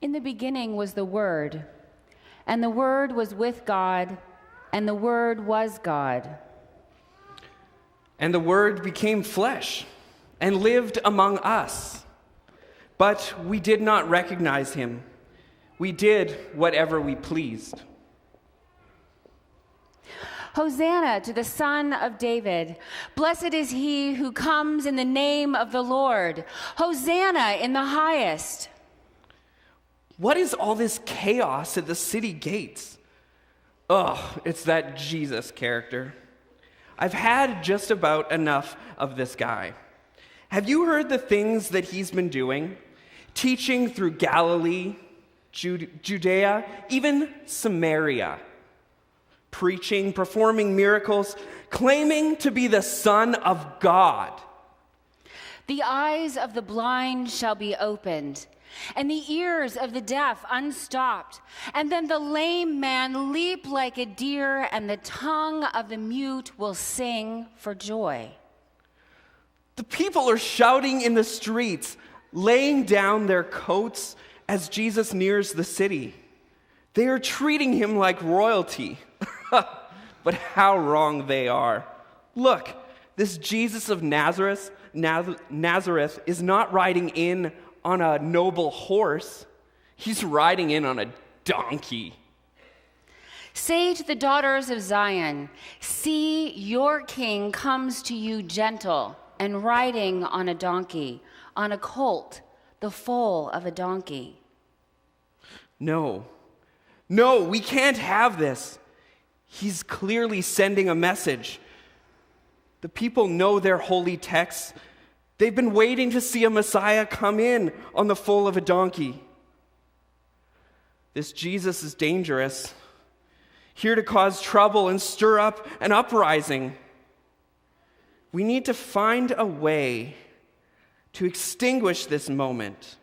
In the beginning was the Word, and the Word was with God, and the Word was God. And the Word became flesh and lived among us. But we did not recognize him. We did whatever we pleased. Hosanna to the Son of David. Blessed is he who comes in the name of the Lord. Hosanna in the highest. What is all this chaos at the city gates? Ugh, it's that Jesus character. I've had just about enough of this guy. Have you heard the things that he's been doing? Teaching through Galilee, Judea, even Samaria. Preaching, performing miracles, claiming to be the Son of God. The eyes of the blind shall be opened, and the ears of the deaf unstopped. And then the lame man leap like a deer, and the tongue of the mute will sing for joy. The people are shouting in the streets, laying down their coats as Jesus nears the city. They are treating him like royalty. But how wrong they are. Look, this Jesus of Nazareth is not riding in on a noble horse. He's riding in on a donkey. Say to the daughters of Zion, see, your king comes to you gentle and riding on a donkey, on a colt, the foal of a donkey. No, we can't have this. He's clearly sending a message. The people know their holy texts. They've been waiting to see a Messiah come in on the foal of a donkey. This Jesus is dangerous, here to cause trouble and stir up an uprising. We need to find a way to extinguish this moment.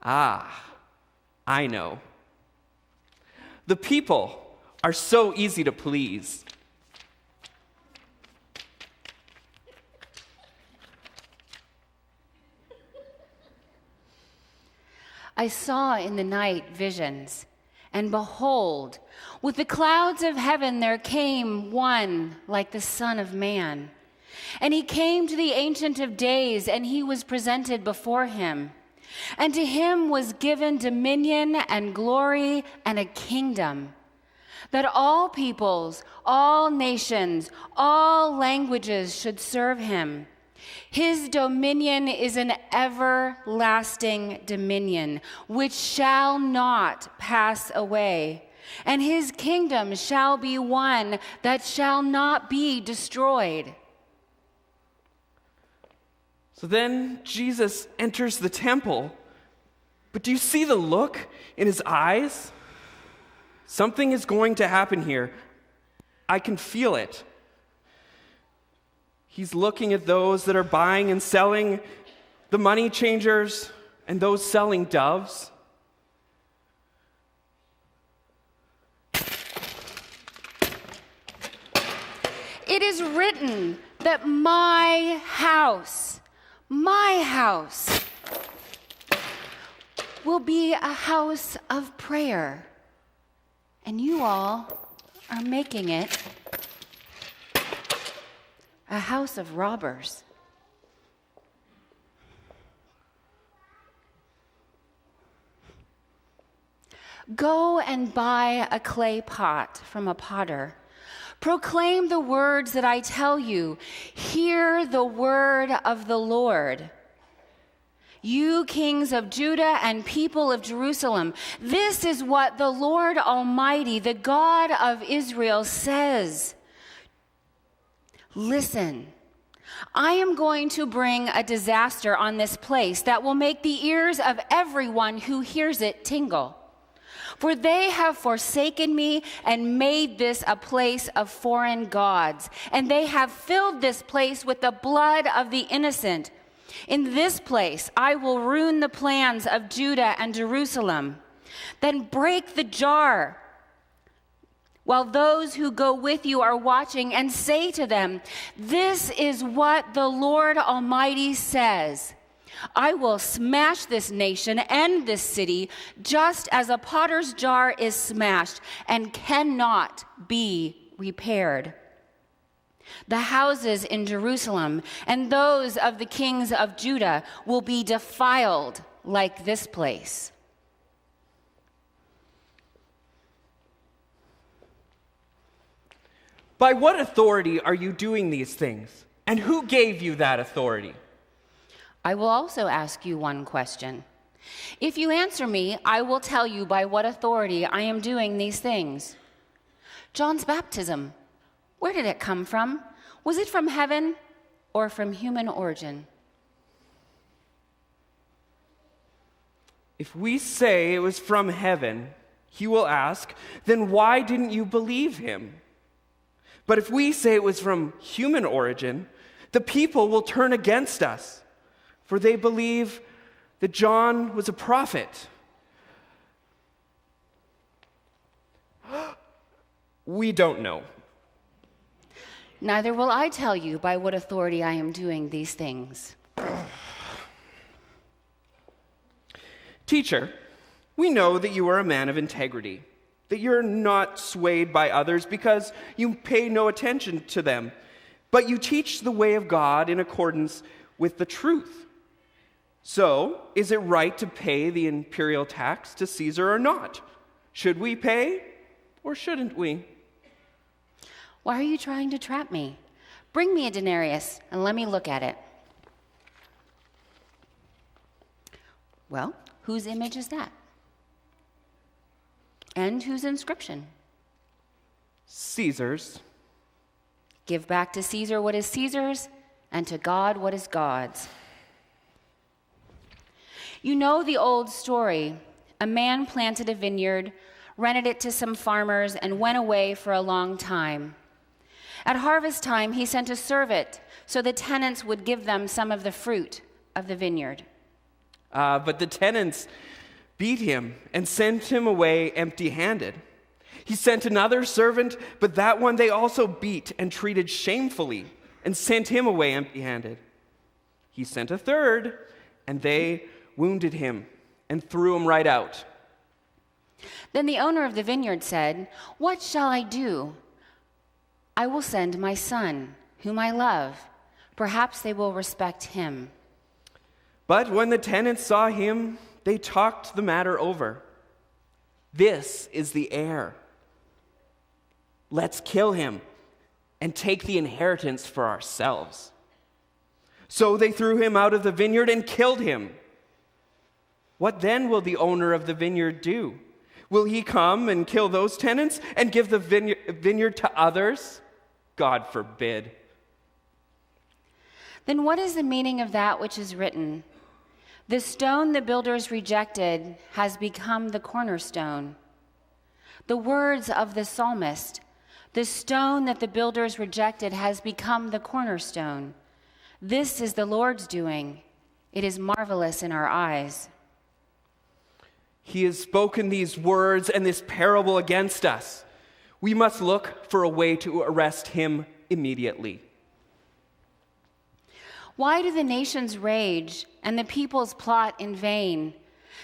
I know. The people are so easy to please. I saw in the night visions, and behold, with the clouds of heaven there came one like the Son of Man. And he came to the Ancient of Days, and he was presented before him. And to him was given dominion and glory and a kingdom, that all peoples, all nations, all languages should serve him. His dominion is an everlasting dominion, which shall not pass away, and his kingdom shall be one that shall not be destroyed. So then Jesus enters the temple, but do you see the look in his eyes? Something is going to happen here. I can feel it. He's looking at those that are buying and selling, the money changers and those selling doves. It is written that my house will be a house of prayer. And you all are making it a house of robbers. Go and buy a clay pot from a potter. Proclaim the words that I tell you. Hear the word of the Lord. You kings of Judah and people of Jerusalem, this is what the Lord Almighty, the God of Israel, says. Listen, I am going to bring a disaster on this place that will make the ears of everyone who hears it tingle. For they have forsaken me and made this a place of foreign gods, and they have filled this place with the blood of the innocent. In this place I will ruin the plans of Judah and Jerusalem. Then break the jar while those who go with you are watching, and say to them, this is what the Lord Almighty says. I will smash this nation and this city just as a potter's jar is smashed and cannot be repaired. The houses in Jerusalem and those of the kings of Judah will be defiled like this place. By what authority are you doing these things? And who gave you that authority? I will also ask you one question. If you answer me, I will tell you by what authority I am doing these things. John's baptism, where did it come from? Was it from heaven or from human origin? If we say it was from heaven, he will ask, then why didn't you believe him? But if we say it was from human origin, the people will turn against us, for they believe that John was a prophet. We don't know. Neither will I tell you by what authority I am doing these things. Teacher, we know that you are a man of integrity, that you're not swayed by others because you pay no attention to them, but you teach the way of God in accordance with the truth. So, is it right to pay the imperial tax to Caesar or not? Should we pay or shouldn't we? Why are you trying to trap me? Bring me a denarius and let me look at it. Well, whose image is that? And whose inscription? Caesar's. Give back to Caesar what is Caesar's, and to God what is God's. You know the old story. A man planted a vineyard, rented it to some farmers, and went away for a long time. At harvest time, he sent a servant so the tenants would give them some of the fruit of the vineyard. But the tenants beat him and sent him away empty-handed. He sent another servant, but that one they also beat and treated shamefully and sent him away empty-handed. He sent a third, and they wounded him and threw him right out. Then the owner of the vineyard said, "What shall I do? I will send my son, whom I love. Perhaps they will respect him." But when the tenants saw him, they talked the matter over. "This is the heir. Let's kill him and take the inheritance for ourselves." So they threw him out of the vineyard and killed him. What then will the owner of the vineyard do? Will he come and kill those tenants and give the vineyard to others? God forbid. Then what is the meaning of that which is written? The stone the builders rejected has become the cornerstone. The words of the psalmist, the stone that the builders rejected has become the cornerstone. This is the Lord's doing. It is marvelous in our eyes. He has spoken these words and this parable against us. We must look for a way to arrest him immediately. Why do the nations rage and the peoples plot in vain?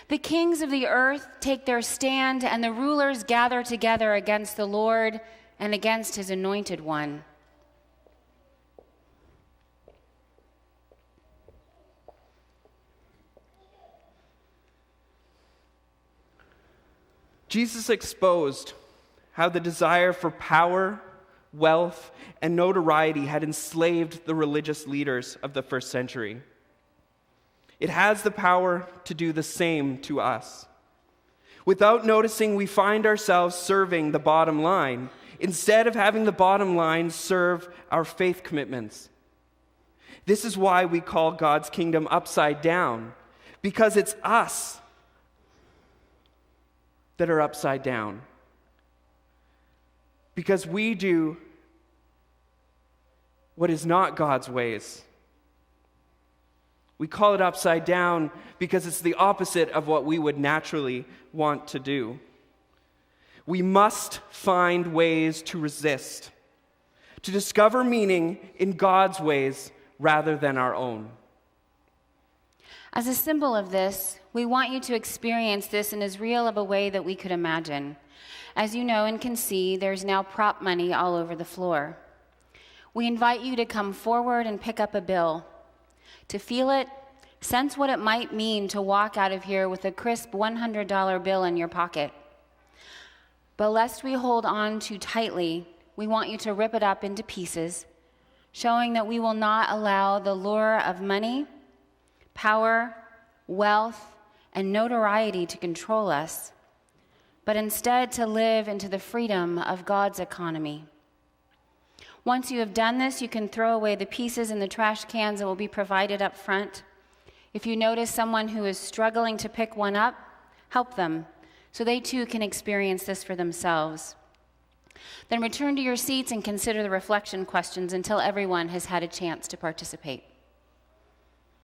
The kings of the earth take their stand, and the rulers gather together against the Lord and against his anointed one. Jesus exposed how the desire for power, wealth, and notoriety had enslaved the religious leaders of the first century. It has the power to do the same to us. Without noticing, we find ourselves serving the bottom line instead of having the bottom line serve our faith commitments. This is why we call God's kingdom upside down, because it's us that are upside down. Because we do what is not God's ways. We call it upside down because it's the opposite of what we would naturally want to do. We must find ways to resist, to discover meaning in God's ways rather than our own. As a symbol of this, we want you to experience this in as real of a way that we could imagine. As you know and can see, there's now prop money all over the floor. We invite you to come forward and pick up a bill, to feel it, sense what it might mean to walk out of here with a crisp $100 bill in your pocket. But lest we hold on too tightly, we want you to rip it up into pieces, showing that we will not allow the lure of money, power, wealth, and notoriety to control us, but instead to live into the freedom of God's economy. Once you have done this, you can throw away the pieces in the trash cans that will be provided up front. If you notice someone who is struggling to pick one up, help them so they too can experience this for themselves. Then return to your seats and consider the reflection questions until everyone has had a chance to participate.